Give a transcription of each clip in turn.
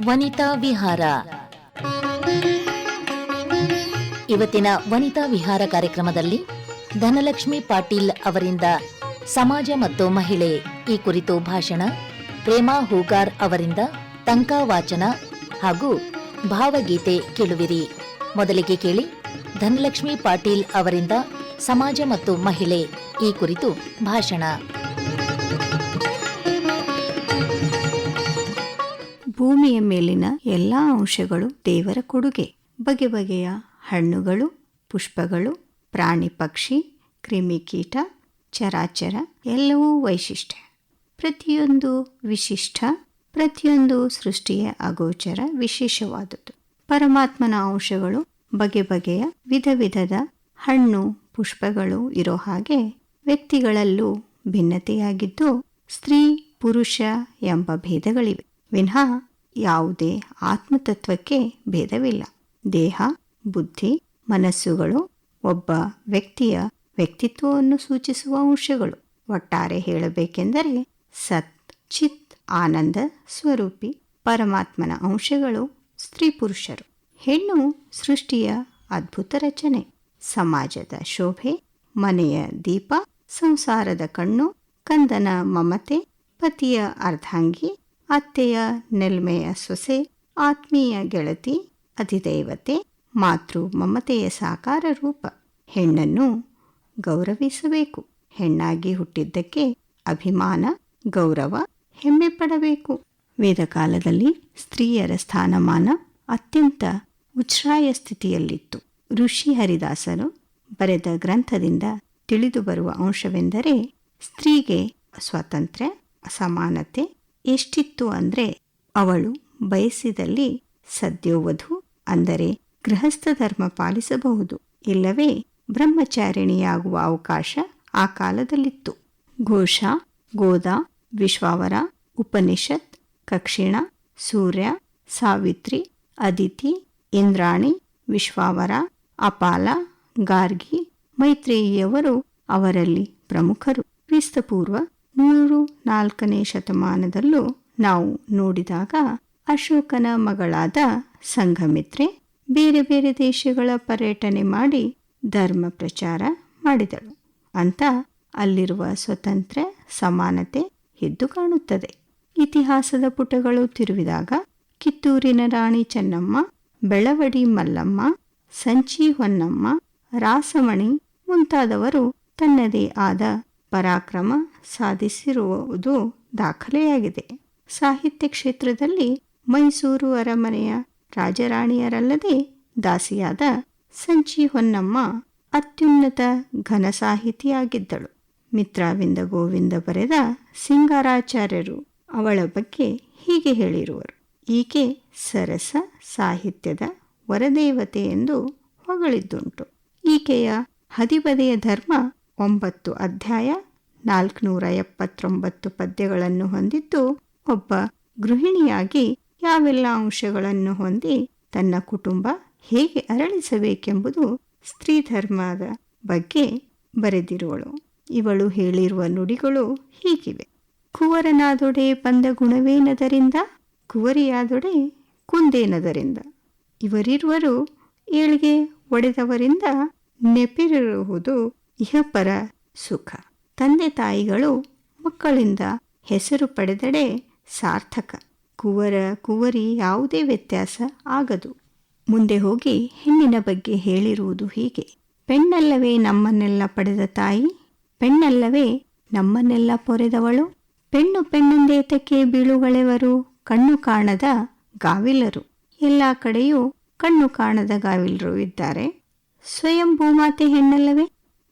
ವನಿತಾ ವಿಹಾರ. ಇವತ್ತಿನ ವನಿತಾ ವಿಹಾರ ಕಾರ್ಯಕ್ರಮದಲ್ಲಿ ಧನಲಕ್ಷ್ಮಿ ಪಾಟೀಲ್ ಅವರಿಂದ ಸಮಾಜ ಮತ್ತು ಮಹಿಳೆ ಈ ಕುರಿತು ಭಾಷಣ, ಪ್ರೇಮಾ ಹೂಗಾರ್ ಅವರಿಂದ ತಂಕ ವಾಚನ ಹಾಗೂ ಭಾವಗೀತೆ ಕೇಳುವಿರಿ. ಮೊದಲಿಗೆ ಕೇಳಿ ಧನಲಕ್ಷ್ಮಿ ಪಾಟೀಲ್ ಅವರಿಂದ ಸಮಾಜ ಮತ್ತು ಮಹಿಳೆ ಈ ಕುರಿತು ಭಾಷಣ. ಭೂಮಿಯ ಮೇಲಿನ ಎಲ್ಲ ಅಂಶಗಳು ದೇವರ ಕೊಡುಗೆ. ಬಗೆ ಬಗೆಯ ಹಣ್ಣುಗಳು, ಪುಷ್ಪಗಳು, ಪ್ರಾಣಿ ಪಕ್ಷಿ, ಕ್ರಿಮಿಕೀಟ, ಚರಾಚರ ಎಲ್ಲವೂ ವೈಶಿಷ್ಟ್ಯ. ಪ್ರತಿಯೊಂದು ವಿಶಿಷ್ಟ, ಪ್ರತಿಯೊಂದು ಸೃಷ್ಟಿಯ ಅಗೋಚರ ವಿಶೇಷವಾದುದು. ಪರಮಾತ್ಮನ ಅಂಶಗಳು ಬಗೆ ಬಗೆಯ ವಿಧ ವಿಧದ ಹಣ್ಣು ಪುಷ್ಪಗಳು ಇರೋ ಹಾಗೆ ವ್ಯಕ್ತಿಗಳಲ್ಲೂ ಭಿನ್ನತೆಯಾಗಿದ್ದು ಸ್ತ್ರೀ ಪುರುಷ ಎಂಬ ಭೇದಗಳಿವೆ. ವಿನಃ ಯಾವುದೇ ಆತ್ಮತತ್ವಕ್ಕೆ ಭೇದವಿಲ್ಲ. ದೇಹ, ಬುದ್ಧಿ, ಮನಸ್ಸುಗಳು ಒಬ್ಬ ವ್ಯಕ್ತಿಯ ವ್ಯಕ್ತಿತ್ವವನ್ನು ಸೂಚಿಸುವ ಅಂಶಗಳು. ಒಟ್ಟಾರೆ ಹೇಳಬೇಕೆಂದರೆ ಸತ್, ಚಿತ್, ಆನಂದ ಸ್ವರೂಪಿ ಪರಮಾತ್ಮನ ಅಂಶಗಳು ಸ್ತ್ರೀ ಪುರುಷರು. ಹೆಣ್ಣು ಸೃಷ್ಟಿಯ ಅದ್ಭುತ ರಚನೆ, ಸಮಾಜದ ಶೋಭೆ, ಮನೆಯ ದೀಪ, ಸಂಸಾರದ ಕಣ್ಣು, ಕಂದನ ಮಮತೆ, ಪತಿಯ ಅರ್ಧಾಂಗಿ, ಅತ್ತೆಯ ನೆಲ್ಮೆಯ ಸೊಸೆ, ಆತ್ಮೀಯ ಗೆಳತಿ, ಅಧಿದೈವತೆ, ಮಾತೃ ಮಮತೆಯ ಸಾಕಾರ ರೂಪ. ಹೆಣ್ಣನ್ನು ಗೌರವಿಸಬೇಕು. ಹೆಣ್ಣಾಗಿ ಹುಟ್ಟಿದ್ದಕ್ಕೆ ಅಭಿಮಾನ, ಗೌರವ, ಹೆಮ್ಮೆ ಪಡಬೇಕು. ವೇದಕಾಲದಲ್ಲಿ ಸ್ತ್ರೀಯರ ಸ್ಥಾನಮಾನ ಅತ್ಯಂತ ಉಚ್ಛ್ರಾಯ ಸ್ಥಿತಿಯಲ್ಲಿತ್ತು. ಋಷಿ ಹರಿದಾಸರು ಬರೆದ ಗ್ರಂಥದಿಂದ ತಿಳಿದು ಬರುವ ಅಂಶವೆಂದರೆ ಸ್ತ್ರೀಗೆ ಸ್ವಾತಂತ್ರ್ಯ, ಸಮಾನತೆ ಎಷ್ಟಿತ್ತು ಅಂದರೆ ಅವಳು ಬಯಸಿದಲ್ಲಿ ಸದ್ಯೋವಧು ಅಂದರೆ ಗೃಹಸ್ಥ ಧರ್ಮ ಪಾಲಿಸಬಹುದು, ಇಲ್ಲವೇ ಬ್ರಹ್ಮಚಾರಿಣಿಯಾಗುವ ಅವಕಾಶ ಆ ಕಾಲದಲ್ಲಿತ್ತು. ಘೋಷ, ಗೋದ, ವಿಶ್ವಾವರ, ಉಪನಿಷತ್, ಕಕ್ಷಿಣ, ಸೂರ್ಯ, ಸಾವಿತ್ರಿ, ಅದಿತಿ, ಇಂದ್ರಾಣಿ, ವಿಶ್ವಾವರ, ಅಪಾಲ, ಗಾರ್ಗಿ, ಮೈತ್ರೇಯಿಯವರು ಅವರಲ್ಲಿ ಪ್ರಮುಖರು. ಕ್ರಿಸ್ತಪೂರ್ವ 104ನೇ ಶತಮಾನದಲ್ಲೂ ನಾವು ನೋಡಿದಾಗ ಅಶೋಕನ ಮಗಳಾದ ಸಂಘಮಿತ್ರೆ ಬೇರೆ ಬೇರೆ ದೇಶಗಳ ಪರ್ಯಟನೆ ಮಾಡಿ ಧರ್ಮ ಪ್ರಚಾರ ಮಾಡಿದಳು ಅಂತ ಅಲ್ಲಿರುವ ಸ್ವತಂತ್ರ ಸಮಾನತೆ ಎದ್ದು ಕಾಣುತ್ತದೆ. ಇತಿಹಾಸದ ಪುಟಗಳು ತಿರುವಿದಾಗ ಕಿತ್ತೂರಿನ ರಾಣಿ ಚೆನ್ನಮ್ಮ, ಬೆಳವಡಿ ಮಲ್ಲಮ್ಮ, ಸಂಚಿ ಹೊನ್ನಮ್ಮ, ರಾಸಮಣಿ ಮುಂತಾದವರು ತನ್ನದೇ ಆದ ಪರಾಕ್ರಮ ಸಾಧಿಸಿರುವುದು ದಾಖಲೆಯಾಗಿದೆ. ಸಾಹಿತ್ಯ ಕ್ಷೇತ್ರದಲ್ಲಿ ಮೈಸೂರು ಅರಮನೆಯ ರಾಜರಾಣಿಯರಲ್ಲದೆ ದಾಸಿಯಾದ ಸಂಚಿ ಹೊನ್ನಮ್ಮ ಅತ್ಯುನ್ನತ ಘನ ಸಾಹಿತಿಯಾಗಿದ್ದಳು. ಮಿತ್ರಾವಿಂದ ಗೋವಿಂದ ಬರೆದ ಸಿಂಗಾರಾಚಾರ್ಯರು ಅವಳ ಬಗ್ಗೆ ಹೀಗೆ ಹೇಳಿರುವರು: ಈಕೆ ಸರಸ ಸಾಹಿತ್ಯದ ವರದೇವತೆ ಎಂದು ಹೊಗಳಿದ್ದುಂಟು. ಈಕೆಯ ಹದಿಬದೆಯ ಧರ್ಮ 9 ಅಧ್ಯಾಯ 479 ಪದ್ಯಗಳನ್ನು ಹೊಂದಿದ್ದು, ಒಬ್ಬ ಗೃಹಿಣಿಯಾಗಿ ಯಾವೆಲ್ಲ ಅಂಶಗಳನ್ನು ಹೊಂದಿ ತನ್ನ ಕುಟುಂಬ ಹೇಗೆ ಅರಳಿಸಬೇಕೆಂಬುದು ಸ್ತ್ರೀ ಧರ್ಮದ ಬಗ್ಗೆ ಬರೆದಿರುವಳು. ಇವಳು ಹೇಳಿರುವ ನುಡಿಗಳು ಹೀಗಿವೆ: ಕುವರನಾದೊಡೆ ಬಂದ ಗುಣವೇನದರಿಂದ, ಕುವರಿಯಾದೊಡೆ ಕುಂದೇನದರಿಂದ. ಇವರಿರುವರು ಏಳ್ಗೆ ಒಡೆದವರಿಂದ, ನೆಪಿರುವುದು ಇಹಪರ ಸುಖ. ತಂದೆ ತಾಯಿಗಳು ಮಕ್ಕಳಿಂದ ಹೆಸರು ಪಡೆದಡೆ ಸಾರ್ಥಕ. ಕುವರ ಕುವರಿ ಯಾವುದೇ ವ್ಯತ್ಯಾಸ ಆಗದು. ಮುಂದೆ ಹೋಗಿ ಹೆಣ್ಣಿನ ಬಗ್ಗೆ ಹೇಳಿರುವುದು ಹೀಗೆ: ಪೆಣ್ಣಲ್ಲವೇ ನಮ್ಮನ್ನೆಲ್ಲ ಪಡೆದ ತಾಯಿ, ಪೆಣ್ಣಲ್ಲವೇ ನಮ್ಮನ್ನೆಲ್ಲ ಪೊರೆದವಳು. ಪೆಣ್ಣು ಪೆಣ್ಣೆಂದೇತಕ್ಕೆ ಬೀಳುಗಳೆವರು, ಕಣ್ಣು ಕಾಣದ ಗಾವಿಲರು. ಎಲ್ಲ ಕಡೆಯೂ ಕಣ್ಣು ಕಾಣದ ಗಾವಿಲರು ಇದ್ದಾರೆ. ಸ್ವಯಂ ಭೂಮಾತೆ ಹೆಣ್ಣಲ್ಲವೇ,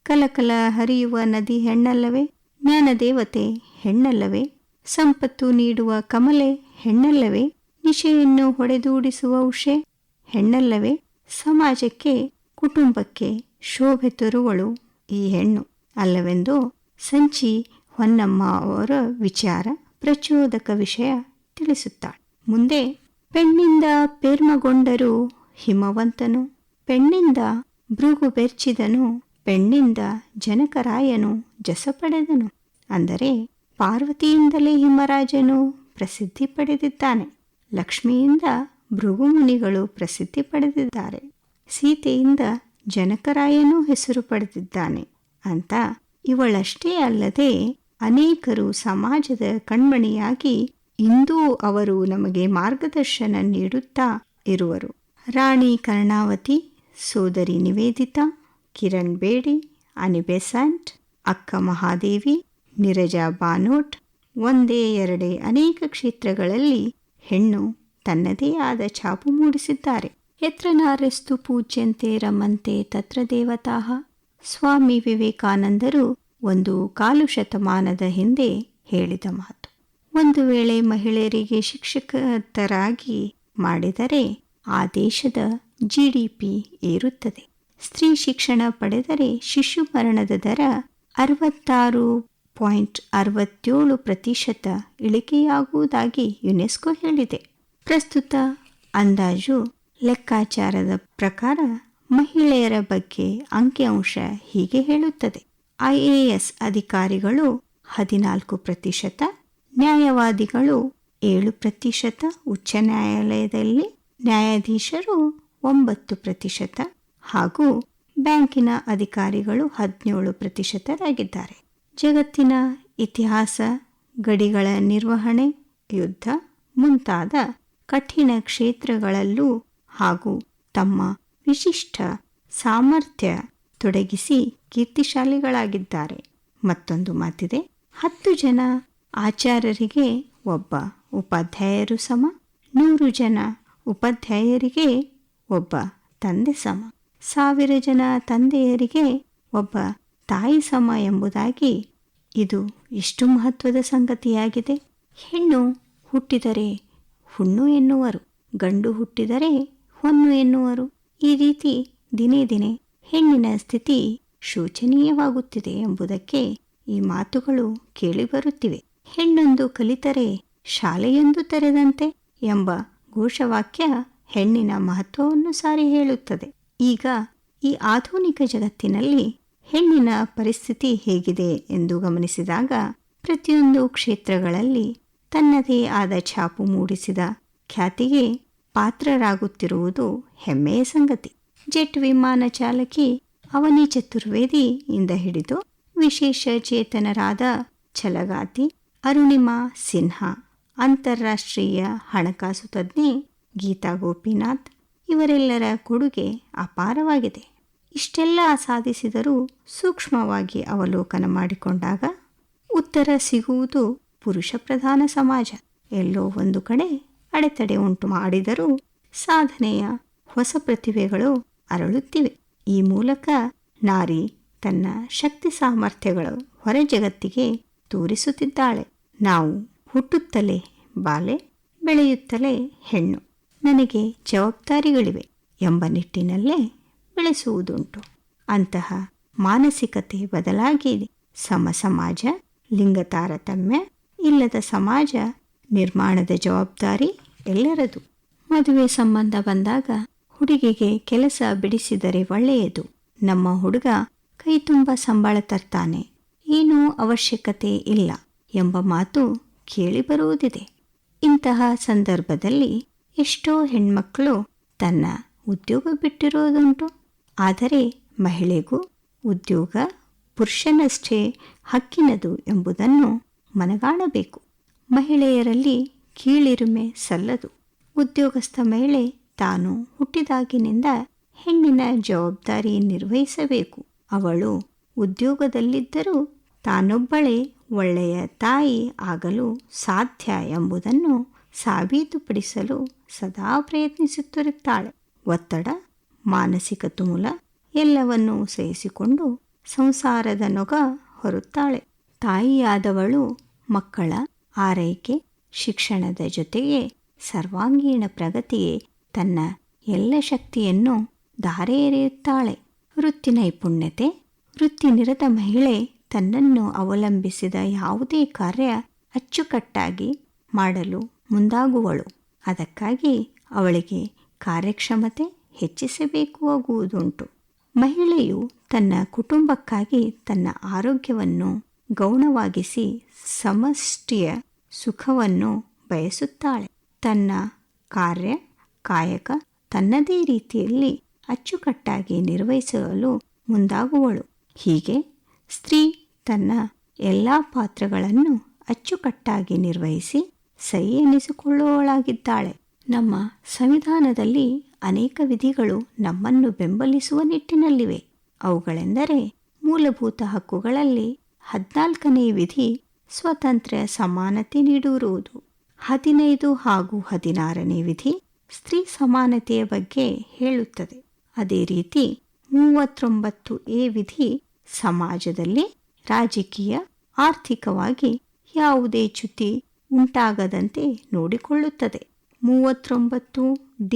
ಕಲಕಲ ಹರಿಯುವ ನದಿ ಹೆಣ್ಣಲ್ಲವೇ, ಜ್ಞಾನದೇವತೆ ಹೆಣ್ಣಲ್ಲವೇ, ಸಂಪತ್ತು ನೀಡುವ ಕಮಲೆ ಹೆಣ್ಣಲ್ಲವೇ, ನಿಶೆಯನ್ನು ಹೊಡೆದೂಡಿಸುವ ಉಷೆ ಹೆಣ್ಣಲ್ಲವೇ, ಸಮಾಜಕ್ಕೆ ಕುಟುಂಬಕ್ಕೆ ಶೋಭೆ ತರುವಳು ಈ ಹೆಣ್ಣು ಅಲ್ಲವೆಂದು ಸಂಚಿ ಹೊನ್ನಮ್ಮ ಅವರ ವಿಚಾರ ಪ್ರಚೋದಕ ವಿಷಯ ತಿಳಿಸುತ್ತಾಳೆ. ಮುಂದೆ ಪೆಣ್ಣಿಂದ ಪೇರ್ಮಗೊಂಡರು ಹಿಮವಂತನು, ಪೆಣ್ಣಿಂದ ಭೃಗು ಬೆರ್ಚಿದನು, ಪೆಣ್ಣಿಂದ ಜನಕರಾಯನು ಜಸ ಪಡೆದನು. ಅಂದರೆ ಪಾರ್ವತಿಯಿಂದಲೇ ಹಿಮರಾಜನು ಪ್ರಸಿದ್ಧಿ ಪಡೆದಿದ್ದಾನೆ. ಲಕ್ಷ್ಮಿಯಿಂದ ಭೃಗುಮುನಿಗಳು ಪ್ರಸಿದ್ಧಿ ಪಡೆದಿದ್ದಾರೆ, ಸೀತೆಯಿಂದ ಜನಕರಾಯನೂ ಹೆಸರು ಪಡೆದಿದ್ದಾನೆ ಅಂತ ಇವಳಷ್ಟೇ ಅಲ್ಲದೆ ಅನೇಕರು ಸಮಾಜದ ಕಣ್ಮಣಿಯಾಗಿ ಇಂದೂ ಅವರು ನಮಗೆ ಮಾರ್ಗದರ್ಶನ ನೀಡುತ್ತಾ ಇರುವರು. ರಾಣಿ ಕರ್ಣಾವತಿ, ಸೋದರಿ ನಿವೇದಿತಾ, ಕಿರಣ್ ಬೇಡಿ, ಅನಿ ಬೆಸೆಂಟ್, ಅಕ್ಕ ಮಹಾದೇವಿ, ನಿರಜಾ ಬಾನೋಟ್, ಒಂದೇ ಎರಡೇ ಅನೇಕ ಕ್ಷೇತ್ರಗಳಲ್ಲಿ ಹೆಣ್ಣು ತನ್ನದೇ ಆದ ಛಾಪು ಮೂಡಿಸಿದ್ದಾರೆ. ಯತ್ರ ನಾರ್ಯಸ್ತು ಪೂಜ್ಯಂತೆ ರಮಂತೆ ತತ್ರ ದೇವತಾಃ. ಸ್ವಾಮಿ ವಿವೇಕಾನಂದರು ಒಂದು ಕಾಲು ಶತಮಾನದ ಹಿಂದೆ ಹೇಳಿದ ಮಾತು. ಒಂದು ವೇಳೆ ಮಹಿಳೆಯರಿಗೆ ಶಿಕ್ಷಕರಾಗಿ ಮಾಡಿದರೆ ಆ ದೇಶದ GDP ಏರುತ್ತದೆ. ಸ್ತ್ರೀ ಶಿಕ್ಷಣ ಪಡೆದರೆ ಶಿಶು ಮರಣದ ದರ 66.67% ಇಳಿಕೆಯಾಗುವುದಾಗಿ ಯುನೆಸ್ಕೋ ಹೇಳಿದೆ. ಪ್ರಸ್ತುತ ಅಂದಾಜು ಲೆಕ್ಕಾಚಾರದ ಪ್ರಕಾರ ಮಹಿಳೆಯರ ಬಗ್ಗೆ ಅಂಕಿಅಂಶ ಹೀಗೆ ಹೇಳುತ್ತದೆ. IAS ಅಧಿಕಾರಿಗಳು 14%, ನ್ಯಾಯವಾದಿಗಳು 7%, ಉಚ್ಚ ನ್ಯಾಯಾಲಯದಲ್ಲಿ ನ್ಯಾಯಾಧೀಶರು 9% ಹಾಗೂ ಬ್ಯಾಂಕಿನ ಅಧಿಕಾರಿಗಳು 17%ರಾಗಿದ್ದಾರೆ. ಜಗತ್ತಿನ ಇತಿಹಾಸ, ಗಡಿಗಳ ನಿರ್ವಹಣೆ, ಯುದ್ಧ ಮುಂತಾದ ಕಠಿಣ ಕ್ಷೇತ್ರಗಳಲ್ಲೂ ಹಾಗೂ ತಮ್ಮ ವಿಶಿಷ್ಟ ಸಾಮರ್ಥ್ಯ ತೊಡಗಿಸಿ ಕೀರ್ತಿಶಾಲಿಗಳಾಗಿದ್ದಾರೆ. ಮತ್ತೊಂದು ಮಾತಿದೆ, 10 ಜನ ಆಚಾರ್ಯರಿಗೆ ಒಬ್ಬ ಉಪಾಧ್ಯಾಯರು ಸಮ, 100 ಜನ ಉಪಾಧ್ಯಾಯರಿಗೆ ಒಬ್ಬ ತಂದೆ ಸಮ, 1000 ಜನ ತಂದೆಯರಿಗೆ ಒಬ್ಬ ತಾಯಿ ಸಮ ಎಂಬುದಾಗಿ ಇದು ಎಷ್ಟು ಮಹತ್ವದ ಸಂಗತಿಯಾಗಿದೆ. ಹೆಣ್ಣು ಹುಟ್ಟಿದರೆ ಹುಣ್ಣು ಎನ್ನುವರು, ಗಂಡು ಹುಟ್ಟಿದರೆ ಹೊನ್ನು ಎನ್ನುವರು. ಈ ರೀತಿ ದಿನೇ ದಿನೇ ಹೆಣ್ಣಿನ ಸ್ಥಿತಿ ಶೋಚನೀಯವಾಗುತ್ತಿದೆ ಎಂಬುದಕ್ಕೆ ಈ ಮಾತುಗಳು ಕೇಳಿಬರುತ್ತಿವೆ. ಹೆಣ್ಣೊಂದು ಕಲಿತರೆ ಶಾಲೆಯೊಂದು ತೆರೆದಂತೆ ಎಂಬ ಘೋಷವಾಕ್ಯ ಹೆಣ್ಣಿನ ಮಹತ್ವವನ್ನು ಸಾರಿ ಹೇಳುತ್ತದೆ. ಈಗ ಈ ಆಧುನಿಕ ಜಗತ್ತಿನಲ್ಲಿ ಹೆಣ್ಣಿನ ಪರಿಸ್ಥಿತಿ ಹೇಗಿದೆ ಎಂದು ಗಮನಿಸಿದಾಗ ಪ್ರತಿಯೊಂದು ಕ್ಷೇತ್ರಗಳಲ್ಲಿ ತನ್ನದೇ ಆದ ಛಾಪು ಮೂಡಿಸಿದ ಖ್ಯಾತಿಗೆ ಪಾತ್ರರಾಗುತ್ತಿರುವುದು ಹೆಮ್ಮೆಯ ಸಂಗತಿ. ಜೆಟ್ ವಿಮಾನ ಚಾಲಕಿ ಅವನಿ ಚತುರ್ವೇದಿಯಿಂದ ಹಿಡಿದು ವಿಶೇಷ ಚೇತನರಾದ ಛಲಗಾತಿ ಅರುಣಿಮಾ ಸಿನ್ಹಾ, ಅಂತಾರಾಷ್ಟ್ರೀಯ ಹಣಕಾಸು ತಜ್ಞೆ ಗೀತಾ ಗೋಪಿನಾಥ್, ಇವರೆಲ್ಲರ ಕೊಡುಗೆ ಅಪಾರವಾಗಿದೆ. ಇಷ್ಟೆಲ್ಲ ಸಾಧಿಸಿದರೂ ಸೂಕ್ಷ್ಮವಾಗಿ ಅವಲೋಕನ ಮಾಡಿಕೊಂಡಾಗ ಉತ್ತರ ಸಿಗುವುದು ಪುರುಷ ಪ್ರಧಾನ ಸಮಾಜ ಎಲ್ಲೋ ಒಂದು ಕಡೆ ಅಡೆತಡೆ ಉಂಟು ಮಾಡಿದರೂ ಸಾಧನೆಯ ಹೊಸ ಪ್ರತಿಭೆಗಳು ಅರಳುತ್ತಿವೆ. ಈ ಮೂಲಕ ನಾರಿ ತನ್ನ ಶಕ್ತಿ ಸಾಮರ್ಥ್ಯಗಳು ಹೊರ ಜಗತ್ತಿಗೆ ತೋರಿಸುತ್ತಿದ್ದಾಳೆ. ನಾವು ಹುಟ್ಟುತ್ತಲೇ ಬಾಲೆ, ಬೆಳೆಯುತ್ತಲೇ ಹೆಣ್ಣು, ನನಗೆ ಜವಾಬ್ದಾರಿಗಳಿವೆ ಎಂಬ ನಿಟ್ಟಿನಲ್ಲೇ ಬೆಳೆಸುವುದುಂಟು. ಅಂತಹ ಮಾನಸಿಕತೆ ಬದಲಾಗಿ ಸಮ ಸಮಾಜ, ಲಿಂಗ ತಾರತಮ್ಯ ಇಲ್ಲದ ಸಮಾಜ ನಿರ್ಮಾಣದ ಜವಾಬ್ದಾರಿ ಎಲ್ಲರದು. ಮದುವೆ ಸಂಬಂಧ ಬಂದಾಗ ಹುಡುಗಿಗೆ ಕೆಲಸ ಬಿಡಿಸಿದರೆ ಒಳ್ಳೆಯದು, ನಮ್ಮ ಹುಡುಗ ಕೈ ತುಂಬ ಸಂಬಳ ತರ್ತಾನೆ, ಏನೂ ಅವಶ್ಯಕತೆ ಇಲ್ಲ ಎಂಬ ಮಾತು ಕೇಳಿಬರುವುದಿದೆ. ಇಂತಹ ಸಂದರ್ಭದಲ್ಲಿ ಎಷ್ಟೋ ಹೆಣ್ಮಕ್ಕಳು ತನ್ನ ಉದ್ಯೋಗ ಬಿಟ್ಟಿರೋದುಂಟು. ಆದರೆ ಮಹಿಳೆಗೂ ಉದ್ಯೋಗ ಪುರುಷನಷ್ಟೇ ಹಕ್ಕಿನದು ಎಂಬುದನ್ನು ಮನಗಾಣಬೇಕು. ಮಹಿಳೆಯರಲ್ಲಿ ಕೀಳಿರಿಮೆ ಸಲ್ಲದು. ಉದ್ಯೋಗಸ್ಥ ಮಹಿಳೆ ತಾನು ಹುಟ್ಟಿದಾಗಿನಿಂದ ಹೆಣ್ಣಿನ ಜವಾಬ್ದಾರಿ ನಿರ್ವಹಿಸಬೇಕು. ಅವಳು ಉದ್ಯೋಗದಲ್ಲಿದ್ದರೂ ತಾನೊಬ್ಬಳೇ ಒಳ್ಳೆಯ ತಾಯಿ ಆಗಲು ಸಾಧ್ಯ ಎಂಬುದನ್ನು ಸಾಬೀತುಪಡಿಸಲು ಸದಾ ಪ್ರಯತ್ನಿಸುತ್ತಿರುತ್ತಾಳೆ. ಒತ್ತಡ, ಮಾನಸಿಕ ತುಮುಲ ಎಲ್ಲವನ್ನೂ ಸಹಿಸಿಕೊಂಡು ಸಂಸಾರದ ನೊಗ ಹೊರುತ್ತಾಳೆ. ತಾಯಿಯಾದವಳು ಮಕ್ಕಳ ಆರೈಕೆ, ಶಿಕ್ಷಣದ ಜೊತೆಗೆ ಸರ್ವಾಂಗೀಣ ಪ್ರಗತಿಗೆ ತನ್ನ ಎಲ್ಲ ಶಕ್ತಿಯನ್ನು ಧಾರೆ ಎರೆಯುತ್ತಾಳೆ. ವೃತ್ತಿ ನೈಪುಣ್ಯತೆ, ವೃತ್ತಿನಿರತ ಮಹಿಳೆ ತನ್ನನ್ನು ಅವಲಂಬಿಸಿದ ಯಾವುದೇ ಕಾರ್ಯ ಅಚ್ಚುಕಟ್ಟಾಗಿ ಮಾಡಲು ಮುಂದಾಗುವಳು. ಅದಕ್ಕಾಗಿ ಅವಳಿಗೆ ಕಾರ್ಯಕ್ಷಮತೆ ಹೆಚ್ಚಿಸಬೇಕು ಆಗುವುದುಂಟು. ಮಹಿಳೆಯು ತನ್ನ ಕುಟುಂಬಕ್ಕಾಗಿ ತನ್ನ ಆರೋಗ್ಯವನ್ನು ಗೌಣವಾಗಿಸಿ ಸಮಷ್ಟಿಯ ಸುಖವನ್ನು ಬಯಸುತ್ತಾಳೆ. ತನ್ನ ಕಾರ್ಯ ಕಾಯಕ ತನ್ನದೇ ರೀತಿಯಲ್ಲಿ ಅಚ್ಚುಕಟ್ಟಾಗಿ ನಿರ್ವಹಿಸಲು ಮುಂದಾಗುವಳು. ಹೀಗೆ ಸ್ತ್ರೀ ತನ್ನ ಎಲ್ಲ ಪಾತ್ರಗಳನ್ನು ಅಚ್ಚುಕಟ್ಟಾಗಿ ನಿರ್ವಹಿಸಿ ಸೈ ಎನಿಸಿಕೊಳ್ಳುವವಳಾಗಿದ್ದಾಳೆ. ನಮ್ಮ ಸಂವಿಧಾನದಲ್ಲಿ ಅನೇಕ ವಿಧಿಗಳು ನಮ್ಮನ್ನು ಬೆಂಬಲಿಸುವ ನಿಟ್ಟಿನಲ್ಲಿವೆ. ಅವುಗಳೆಂದರೆ ಮೂಲಭೂತ ಹಕ್ಕುಗಳಲ್ಲಿ 14ನೇ ವಿಧಿ ಸ್ವಾತಂತ್ರ್ಯ ಸಮಾನತೆ ನೀಡಿರುವುದು, 15 ಹಾಗೂ 16ನೇ ವಿಧಿ ಸ್ತ್ರೀ ಸಮಾನತೆಯ ಬಗ್ಗೆ ಹೇಳುತ್ತದೆ. ಅದೇ ರೀತಿ 39A ವಿಧಿ ಸಮಾಜದಲ್ಲಿ ರಾಜಕೀಯ ಆರ್ಥಿಕವಾಗಿ ಯಾವುದೇ ಚ್ಯುತಿ ಉಂಟಾಗದಂತೆ ನೋಡಿಕೊಳ್ಳುತ್ತದೆ. 39D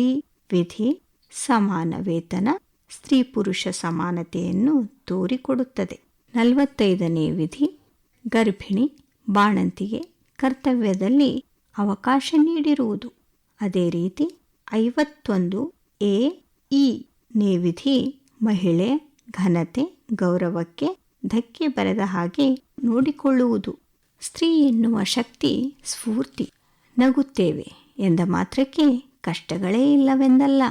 ವಿಧಿ ಸಮಾನ ವೇತನ, ಸ್ತ್ರೀ ಪುರುಷ ಸಮಾನತೆಯನ್ನು ತೋರಿಕೊಡುತ್ತದೆ. 45ನೇ ವಿಧಿ ಗರ್ಭಿಣಿ ಬಾಣಂತಿಗೆ ಕರ್ತವ್ಯದಲ್ಲಿ ಅವಕಾಶ ನೀಡಿರುವುದು. ಅದೇ ರೀತಿ 51AE ನೇ ವಿಧಿ ಮಹಿಳೆ ಘನತೆ ಗೌರವಕ್ಕೆ ಧಕ್ಕೆ ಬರದ ಹಾಗೆ ನೋಡಿಕೊಳ್ಳುವುದು. ಸ್ತ್ರೀ ಎನ್ನುವ ಶಕ್ತಿ ಸ್ಫೂರ್ತಿ. ನಗುತ್ತೇವೆ ಎಂದ ಮಾತ್ರಕ್ಕೆ ಕಷ್ಟಗಳೇ ಇಲ್ಲವೆಂದಲ್ಲ.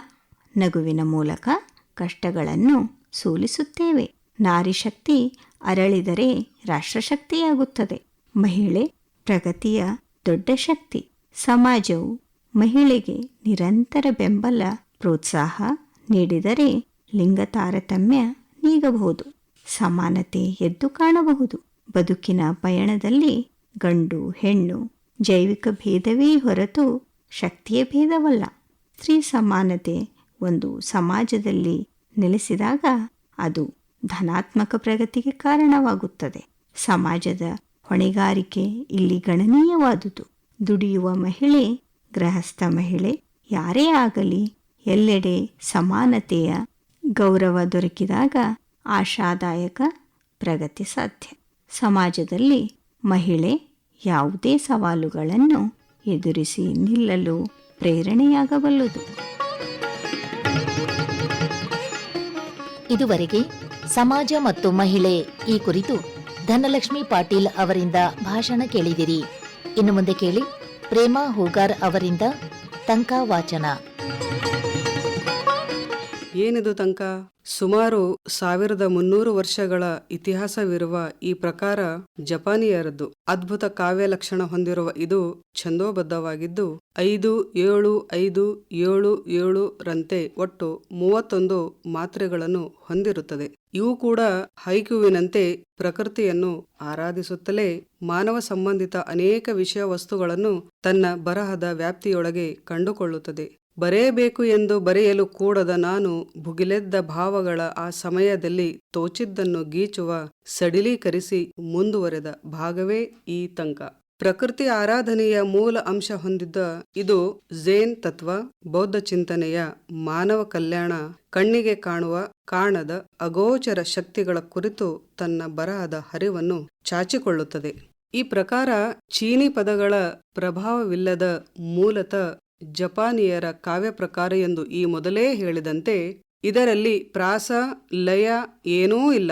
ನಗುವಿನ ಮೂಲಕ ಕಷ್ಟಗಳನ್ನು ಸೋಲಿಸುತ್ತೇವೆ. ನಾರಿ ಶಕ್ತಿ ಅರಳಿದರೆ ರಾಷ್ಟ್ರಶಕ್ತಿಯಾಗುತ್ತದೆ. ಮಹಿಳೆ ಪ್ರಗತಿಯ ದೊಡ್ಡ ಶಕ್ತಿ. ಸಮಾಜವು ಮಹಿಳೆಗೆ ನಿರಂತರ ಬೆಂಬಲ ಪ್ರೋತ್ಸಾಹ ನೀಡಿದರೆ ಲಿಂಗ ತಾರತಮ್ಯ ನೀಗಬಹುದು, ಸಮಾನತೆ ಎದ್ದು ಕಾಣಬಹುದು. ಬದುಕಿನ ಪಯಣದಲ್ಲಿ ಗಂಡು ಹೆಣ್ಣು ಜೈವಿಕ ಭೇದವೇ ಹೊರತು ಶಕ್ತಿಯ ಭೇದವಲ್ಲ. ಸ್ತ್ರೀ ಸಮಾನತೆ ಒಂದು ಸಮಾಜದಲ್ಲಿ ನೆಲೆಸಿದಾಗ ಅದು ಧನಾತ್ಮಕ ಪ್ರಗತಿಗೆ ಕಾರಣವಾಗುತ್ತದೆ. ಸಮಾಜದ ಹೊಣೆಗಾರಿಕೆ ಇಲ್ಲಿ ಗಣನೀಯವಾದುದು. ದುಡಿಯುವ ಮಹಿಳೆ, ಗೃಹಸ್ಥ ಮಹಿಳೆ ಯಾರೇ ಆಗಲಿ ಎಲ್ಲೆಡೆ ಸಮಾನತೆಯ ಗೌರವ ದೊರಕಿದಾಗ ಆಶಾದಾಯಕ ಪ್ರಗತಿ ಸಾಧ್ಯ. ಸಮಾಜದಲ್ಲಿ ಮಹಿಳೆ ಯಾವುದೇ ಸವಾಲುಗಳನ್ನು ಎದುರಿಸಿ ನಿಲ್ಲಲು ಪ್ರೇರಣೆಯಾಗಬಲ್ಲುದು. ಇದುವರೆಗೆ ಸಮಾಜ ಮತ್ತು ಮಹಿಳೆ ಈ ಕುರಿತು ಧನಲಕ್ಷ್ಮಿ ಪಾಟೀಲ್ ಅವರಿಂದ ಭಾಷಣ ಕೇಳಿದಿರಿ. ಇನ್ನು ಮುಂದೆ ಕೇಳಿ ಪ್ರೇಮಾ ಹೂಗಾರ್ ಅವರಿಂದ ತಂಕ ವಾಚನ. ಏನಿದು ತಂಕ? ಸುಮಾರು 1300 ವರ್ಷಗಳ ಇತಿಹಾಸವಿರುವ ಈ ಪ್ರಕಾರ ಜಪಾನಿಯರದ್ದು. ಅದ್ಭುತ ಕಾವ್ಯ ಲಕ್ಷಣ ಹೊಂದಿರುವ ಇದು ಛಂದೋಬದ್ಧವಾಗಿದ್ದು 5-7-5-7-7 ರಂತೆ ಒಟ್ಟು 31 ಮಾತ್ರೆಗಳನ್ನು ಹೊಂದಿರುತ್ತದೆ. ಇವು ಕೂಡ ಹೈಕ್ಯುವಿನಂತೆ ಪ್ರಕೃತಿಯನ್ನು ಆರಾಧಿಸುತ್ತಲೇ ಮಾನವ ಸಂಬಂಧಿತ ಅನೇಕ ವಿಷಯ ವಸ್ತುಗಳನ್ನು ತನ್ನ ಬರಹದ ವ್ಯಾಪ್ತಿಯೊಳಗೆ ಕಂಡುಕೊಳ್ಳುತ್ತದೆ. ಬರೆಯಬೇಕು ಎಂದು ಬರೆಯಲು ಕೂಡದ ನಾನು ಭುಗಿಲೆದ್ದ ಭಾವಗಳ ಆ ಸಮಯದಲ್ಲಿ ತೋಚಿದ್ದನ್ನು ಗೀಚುವ ಸಡಿಲೀಕರಿಸಿ ಮುಂದುವರೆದ ಭಾಗವೇ ಈ ತಂಕ. ಪ್ರಕೃತಿ ಆರಾಧನೆಯ ಮೂಲ ಅಂಶ ಹೊಂದಿದ್ದ ಇದು ಝೇನ್ ತತ್ವ, ಬೌದ್ಧ ಚಿಂತನೆಯ ಮಾನವ ಕಲ್ಯಾಣ, ಕಣ್ಣಿಗೆ ಕಾಣುವ ಕಾಣದ ಅಗೋಚರ ಶಕ್ತಿಗಳ ಕುರಿತು ತನ್ನ ಬರಹದ ಹರಿವನ್ನು ಚಾಚಿಕೊಳ್ಳುತ್ತದೆ. ಈ ಪ್ರಕಾರ ಚೀನಿ ಪದಗಳ ಪ್ರಭಾವವಿಲ್ಲದ ಮೂಲತಃ ಜಪಾನಿಯರ ಕಾವ್ಯ ಪ್ರಕಾರ ಎಂದು ಈ ಮೊದಲೇ ಹೇಳಿದಂತೆ ಇದರಲ್ಲಿ ಪ್ರಾಸ ಲಯ ಏನೂ ಇಲ್ಲ.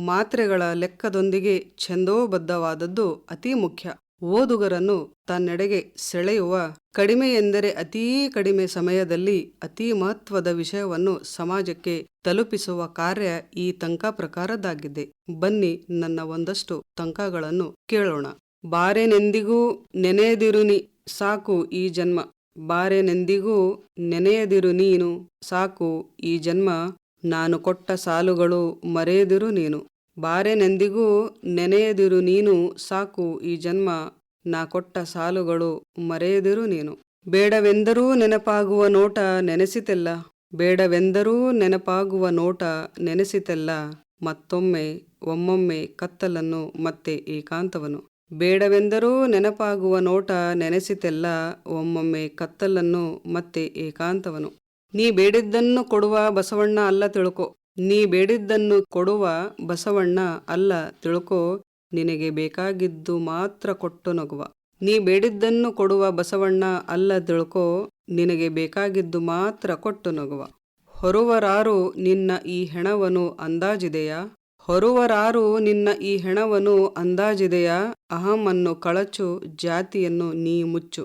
ಮಾತ್ರೆಗಳ ಲೆಕ್ಕದೊಂದಿಗೆ ಛಂದೋಬದ್ಧವಾದದ್ದು ಅತಿ ಮುಖ್ಯ. ಓದುಗರನ್ನು ತನ್ನೆಡೆಗೆ ಸೆಳೆಯುವ, ಕಡಿಮೆ ಎಂದರೆ ಅತೀ ಕಡಿಮೆ ಸಮಯದಲ್ಲಿ ಅತಿ ಮಹತ್ವದ ವಿಷಯವನ್ನು ಸಮಾಜಕ್ಕೆ ತಲುಪಿಸುವ ಕಾರ್ಯ ಈ ತಂಕ ಪ್ರಕಾರದ್ದಾಗಿದೆ. ಬನ್ನಿ ನನ್ನ ಒಂದಷ್ಟು ತಂಕಗಳನ್ನು ಕೇಳೋಣ. ಬಾರೆನೆಂದಿಗೂ ನೆನೆಯದಿರುನಿ ಸಾಕು ಈ ಜನ್ಮ, ಬಾರೆನೆಂದಿಗೂ ನೆನೆಯದಿರು ನೀನು ಸಾಕು ಈ ಜನ್ಮ, ನಾನು ಕೊಟ್ಟ ಸಾಲುಗಳು ಮರೆಯದಿರು ನೀನು. ಬಾರೆನೆಂದಿಗೂ ನೆನೆಯದಿರು ನೀನು ಸಾಕು ಈ ಜನ್ಮ, ನಾ ಕೊಟ್ಟ ಸಾಲುಗಳು ಮರೆಯದಿರು ನೀನು. ಬೇಡವೆಂದರೂ ನೆನಪಾಗುವ ನೋಟ ನೆನೆಸಿತೆಲ್ಲ, ಬೇಡವೆಂದರೂ ನೆನಪಾಗುವ ನೋಟ ನೆನೆಸಿತೆಲ್ಲ, ಮತ್ತೊಮ್ಮೆ ಒಮ್ಮೊಮ್ಮೆ ಕತ್ತಲನ್ನು ಮತ್ತೆ ಏಕಾಂತವನು. ಬೇಡವೆಂದರೂ ನೆನಪಾಗುವ ನೋಟ ನೆನೆಸಿತೆಲ್ಲ, ಒಮ್ಮೊಮ್ಮೆ ಕತ್ತಲನ್ನು ಮತ್ತೆ ಏಕಾಂತವನು. ನೀ ಬೇಡಿದ್ದನ್ನು ಕೊಡುವ ಬಸವಣ್ಣ ಅಲ್ಲ ತಿಳ್ಕೊ, ನೀ ಬೇಡಿದ್ದನ್ನು ಕೊಡುವ ಬಸವಣ್ಣ ಅಲ್ಲ ತಿಳ್ಕೊ, ನಿನಗೆ ಬೇಕಾಗಿದ್ದು ಮಾತ್ರ ಕೊಟ್ಟು ನಗುವ. ನೀ ಬೇಡಿದ್ದನ್ನು ಕೊಡುವ ಬಸವಣ್ಣ ಅಲ್ಲ ತಿಳ್ಕೊ, ನಿನಗೆ ಬೇಕಾಗಿದ್ದು ಮಾತ್ರ ಕೊಟ್ಟು ನಗುವ. ಹೊರುವರಾರು ನಿನ್ನ ಈ ಹೆಣವನು ಅಂದಾಜಿದೆಯಾ, ಹೊರುವರಾರು ನಿನ್ನ ಈ ಹೆಣವನು ಅಂದಾಜಿದೆಯಾ, ಅಹಮನ್ನು ಕಳಚು ಜಾತಿಯನ್ನು ನೀ ಮುಚ್ಚು.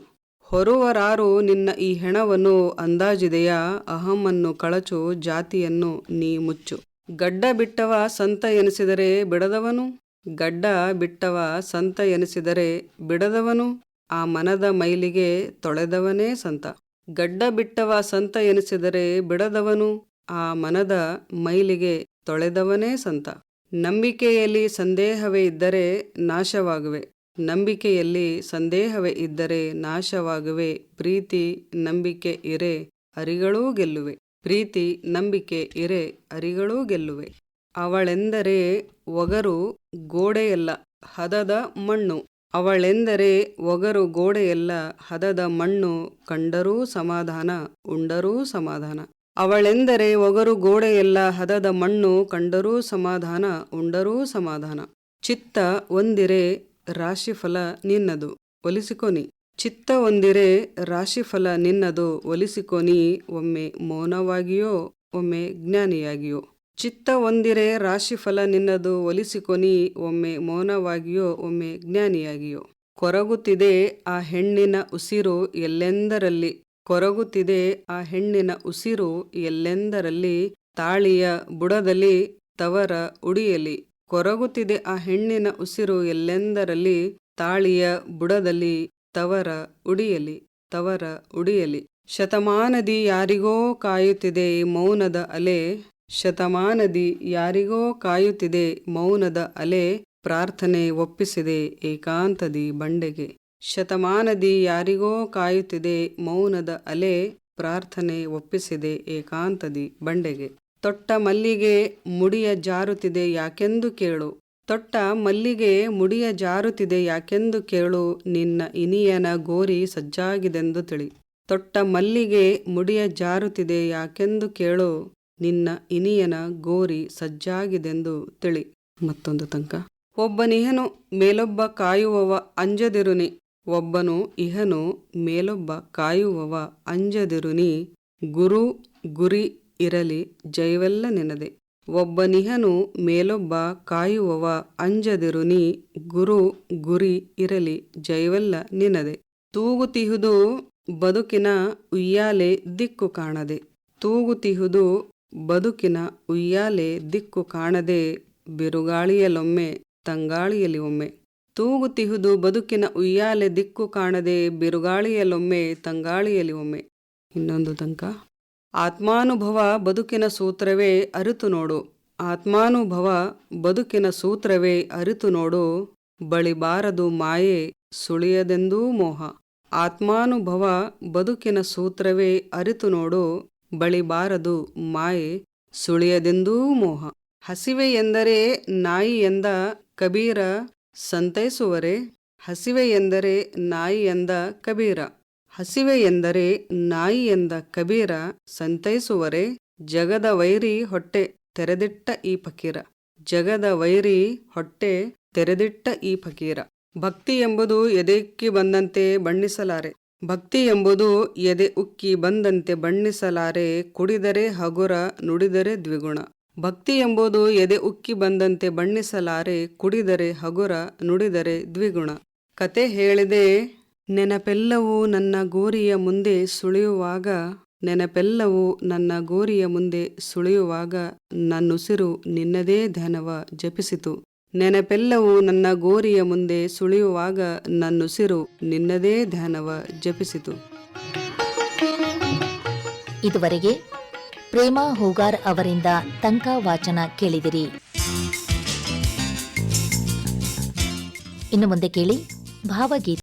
ಹೊರುವರಾರು ನಿನ್ನ ಈ ಹೆಣವನ್ನು ಅಂದಾಜಿದೆಯಾ, ಅಹಮ್ಮನ್ನು ಕಳಚು, ಜಾತಿಯನ್ನು ನೀ ಮುಚ್ಚು. ಗಡ್ಡ ಬಿಟ್ಟವ ಸಂತ ಎನಿಸಿದರೆ ಬಿಡದವನು, ಗಡ್ಡ ಬಿಟ್ಟವ ಸಂತ ಎನಿಸಿದರೆ ಬಿಡದವನು, ಆ ಮನದ ಮೈಲಿಗೆ ತೊಳೆದವನೇ ಸಂತ. ಗಡ್ಡ ಬಿಟ್ಟವ ಸಂತ ಎನಿಸಿದರೆ ಬಿಡದವನು, ಆ ಮನದ ಮೈಲಿಗೆ ತೊಳೆದವನೇ ಸಂತ. ನಂಬಿಕೆಯಲ್ಲಿ ಸಂದೇಹವೇ ಇದ್ದರೆ ನಾಶವಾಗುವೆ, ನಂಬಿಕೆಯಲ್ಲಿ ಸಂದೇಹವೇ ಇದ್ದರೆ ನಾಶವಾಗುವೆ. ಪ್ರೀತಿ ನಂಬಿಕೆ ಇರೆ ಅರಿಗಳೂ ಗೆಲ್ಲುವೆ, ಪ್ರೀತಿ ನಂಬಿಕೆ ಇರೆ ಅರಿಗಳೂ ಗೆಲ್ಲುವೆ. ಅವಳೆಂದರೆ ಒಗರು ಗೋಡೆಯಲ್ಲ ಹದದ ಮಣ್ಣು, ಅವಳೆಂದರೆ ಒಗರು ಗೋಡೆಯಲ್ಲ ಹದದ ಮಣ್ಣು, ಕಂಡರೂ ಸಮಾಧಾನ ಉಂಡರೂ ಸಮಾಧಾನ. ಅವಳೆಂದರೆ ಒಗರು ಗೋಡೆಯಲ್ಲ ಹದದ ಮಣ್ಣು, ಕಂಡರೂ ಸಮಾಧಾನ ಉಂಡರೂ ಸಮಾಧಾನ. ಚಿತ್ತ ಒಂದಿರೆ ರಾಶಿಫಲ ನಿನ್ನದು ಒಲಿಸಿಕೊನಿ, ಚಿತ್ತ ಒಂದಿರೆ ರಾಶಿಫಲ ನಿನ್ನದು ಒಲಿಸಿಕೊನಿ. ಒಮ್ಮೆ ಮೌನವಾಗಿಯೋ ಒಮ್ಮೆ ಜ್ಞಾನಿಯಾಗಿಯೋ, ಚಿತ್ತ ಒಂದಿರೆ ರಾಶಿಫಲ ನಿನ್ನದು ಒಲಿಸಿಕೊನಿ. ಒಮ್ಮೆ ಮೌನವಾಗಿಯೋ ಒಮ್ಮೆ ಜ್ಞಾನಿಯಾಗಿಯೋ. ಕೊರಗುತ್ತಿದೆ ಆ ಹೆಣ್ಣಿನ ಉಸಿರು ಎಲ್ಲೆಂದರಲ್ಲಿ, ಕೊರಗುತ್ತಿದೆ ಆ ಹೆಣ್ಣಿನ ಉಸಿರು ಎಲ್ಲೆಂದರಲ್ಲಿ, ತಾಳಿಯ ಬುಡದಲ್ಲಿ ತವರ ಉಡಿಯಲಿ. ಕೊರಗುತ್ತಿದೆ ಆ ಹೆಣ್ಣಿನ ಉಸಿರು ಎಲ್ಲೆಂದರಲ್ಲಿ, ತಾಳಿಯ ಬುಡದಲ್ಲಿ ತವರ ಉಡಿಯಲಿ, ತವರ ಉಡಿಯಲಿ. ಶತಮಾನದಿ ಯಾರಿಗೋ ಕಾಯುತ್ತಿದೆ ಮೌನದ ಅಲೆ, ಶತಮಾನದಿ ಯಾರಿಗೋ ಕಾಯುತ್ತಿದೆ ಮೌನದ ಅಲೆ, ಪ್ರಾರ್ಥನೆ ಒಪ್ಪಿಸಿದೆ ಏಕಾಂತದಿ ಬಂಡೆಗೆ. ಶತಮಾನದಿ ಯಾರಿಗೋ ಕಾಯುತ್ತಿದೆ ಮೌನದ ಅಲೆ, ಪ್ರಾರ್ಥನೆ ಒಪ್ಪಿಸಿದೆ ಏಕಾಂತದಿ ಬಂಡೆಗೆ. ತೊಟ್ಟ ಮಲ್ಲಿಗೆ ಮುಡಿಯ ಜಾರುತ್ತಿದೆ ಯಾಕೆಂದು ಕೇಳು, ತೊಟ್ಟ ಮಲ್ಲಿಗೆ ಮುಡಿಯ ಜಾರುತ್ತಿದೆ ಯಾಕೆಂದು ಕೇಳು, ನಿನ್ನ ಇನಿಯನ ಗೋರಿ ಸಜ್ಜಾಗಿದೆಂದು ತಿಳಿ. ತೊಟ್ಟ ಮಲ್ಲಿಗೆ ಮುಡಿಯ ಜಾರುತ್ತಿದೆ ಯಾಕೆಂದು ಕೇಳು, ನಿನ್ನ ಇನಿಯನ ಗೋರಿ ಸಜ್ಜಾಗಿದೆಂದು ತಿಳಿ. ಮತ್ತೊಂದು ತನಕ. ಒಬ್ಬನಿಹನು ಮೇಲೊಬ್ಬ ಕಾಯುವವ ಅಂಜದಿರುನಿ, ಒಬ್ಬನು ಇಹನು ಮೇಲೊಬ್ಬ ಕಾಯುವವ ಅಂಜದಿರುನಿ, ಗುರು ಗುರಿ ಇರಲಿ ಜಯವೆಲ್ಲ ನಿನದೆ. ಒಬ್ಬನಿಹನು ಮೇಲೊಬ್ಬ ಕಾಯುವವ ಅಂಜದಿರುನಿ, ಗುರು ಗುರಿ ಇರಲಿ ಜಯವೆಲ್ಲ ನಿನದೆ. ತೂಗುತಿಹುದು ಬದುಕಿನ ಉಯ್ಯಾಲೆ ದಿಕ್ಕು ಕಾಣದೆ, ತೂಗುತಿಹುದು ಬದುಕಿನ ಉಯ್ಯಾಲೆ ದಿಕ್ಕು ಕಾಣದೆ, ಬಿರುಗಾಳಿಯಲೊಮ್ಮೆ ತಂಗಾಳಿಯಲಿ ಒಮ್ಮೆ. ತೂಗುತಿಹುದು ಬದುಕಿನ ಉಯ್ಯಾಲೆ ದಿಕ್ಕು ಕಾಣದೆ, ಬಿರುಗಾಳಿಯಲೊಮ್ಮೆ ತಂಗಾಳಿಯಲಿ ಒಮ್ಮೆ. ಇನ್ನೊಂದು ತನಕ. ಆತ್ಮಾನುಭವ ಬದುಕಿನ ಸೂತ್ರವೇ ಅರಿತು ನೋಡು, ಆತ್ಮಾನುಭವ ಬದುಕಿನ ಸೂತ್ರವೇ ಅರಿತು ನೋಡು, ಬಳಿಬಾರದು ಮಾಯೆ ಸುಳಿಯದೆಂದೂ ಮೋಹ. ಆತ್ಮಾನುಭವ ಬದುಕಿನ ಸೂತ್ರವೇ ಅರಿತು ನೋಡು, ಬಳಿಬಾರದು ಮಾಯೆ ಸುಳಿಯದೆಂದೂ ಮೋಹ. ಹಸಿವೆ ಎಂದರೆ ನಾಯಿ ಎಂದ ಕಬೀರ ಸಂತೈಸುವರೆ, ಹಸಿವೆ ಎಂದರೆ ನಾಯಿ ಎಂದ ಕಬೀರ, ಹಸಿವೆ ಎಂದರೆ ನಾಯಿ ಎಂದ ಕಬೀರ ಸಂತೈಸುವರೆ. ಜಗದ ವೈರಿ ಹೊಟ್ಟೆ ತೆರೆದಿಟ್ಟ ಈ ಫಕೀರ, ಜಗದ ವೈರಿ ಹೊಟ್ಟೆ ತೆರೆದಿಟ್ಟ ಈ ಫಕೀರ. ಭಕ್ತಿ ಎಂಬುದು ಎದೆ ಉಕ್ಕಿ ಬಂದಂತೆ ಬಣ್ಣಿಸಲಾರೆ, ಭಕ್ತಿ ಎಂಬುದು ಎದೆ ಉಕ್ಕಿ ಬಂದಂತೆ ಬಣ್ಣಿಸಲಾರೆ, ಕುಡಿದರೆ ಹಗುರ ನುಡಿದರೆ ದ್ವಿಗುಣ. ಭಕ್ತಿ ಎಂಬುದು ಎದೆ ಉಕ್ಕಿ ಬಂದಂತೆ ಬಣ್ಣಿಸಲಾರೆ, ಕುಡಿದರೆ ಹಗುರ ನುಡಿದರೆ ದ್ವಿಗುಣ. ಕತೆ ಹೇಳಿದೆ ನೆನಪೆಲ್ಲವೂ ನನ್ನ ಗೋರಿಯ ಮುಂದೆ ಸುಳಿಯುವಾಗ, ನೆನಪೆಲ್ಲವೂ ನನ್ನ ಗೋರಿಯ ಮುಂದೆ ಸುಳಿಯುವಾಗ, ನನ್ನುಸಿರು ನಿನ್ನದೇ ಧ್ಯಾನವ ಜಪಿಸಿತು. ನೆನಪೆಲ್ಲವೂ ನನ್ನ ಗೋರಿಯ ಮುಂದೆ ಸುಳಿಯುವಾಗ, ನನ್ನುಸಿರು ನಿನ್ನದೇ ಧ್ಯಾನವ ಜಪಿಸಿತು. ಇದುವರೆಗೆ ಪ್ರೇಮಾ ಹೂಗಾರ್ ಅವರಿಂದ ತಂಕ ವಾಚನ ಕೇಳಿದಿರಿ. ಇನ್ನು ಮುಂದೆ ಕೇಳಿ ಭಾವಗೀತೆ.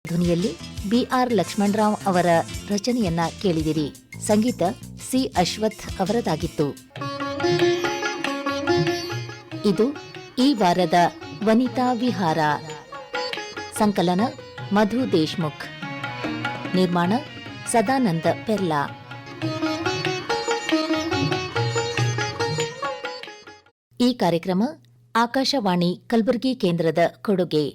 ಧ್ವನಿಯಲ್ಲಿ ಬಿಆರ್ ಲಕ್ಷ್ಮಣರಾವ್ ಅವರ ರಚನೆಯನ್ನ ಕೇಳಿದಿರಿ. ಸಂಗೀತ ಸಿ ಅಶ್ವಥ್ ಅವರದಾಗಿತ್ತು. ಇದು ಈ ವಾರದ ವನಿತಾ ವಿಹಾರ. ಸಂಕಲನ ಮಧು ದೇಶ್ಮುಖ್. ನಿರ್ಮಾಣ ಸದಾನಂದ ಪೆರ್ಲಾ. ಈ ಕಾರ್ಯಕ್ರಮ ಆಕಾಶವಾಣಿ ಕಲಬುರಗಿ ಕೇಂದ್ರದ ಕೊಡುಗೆ.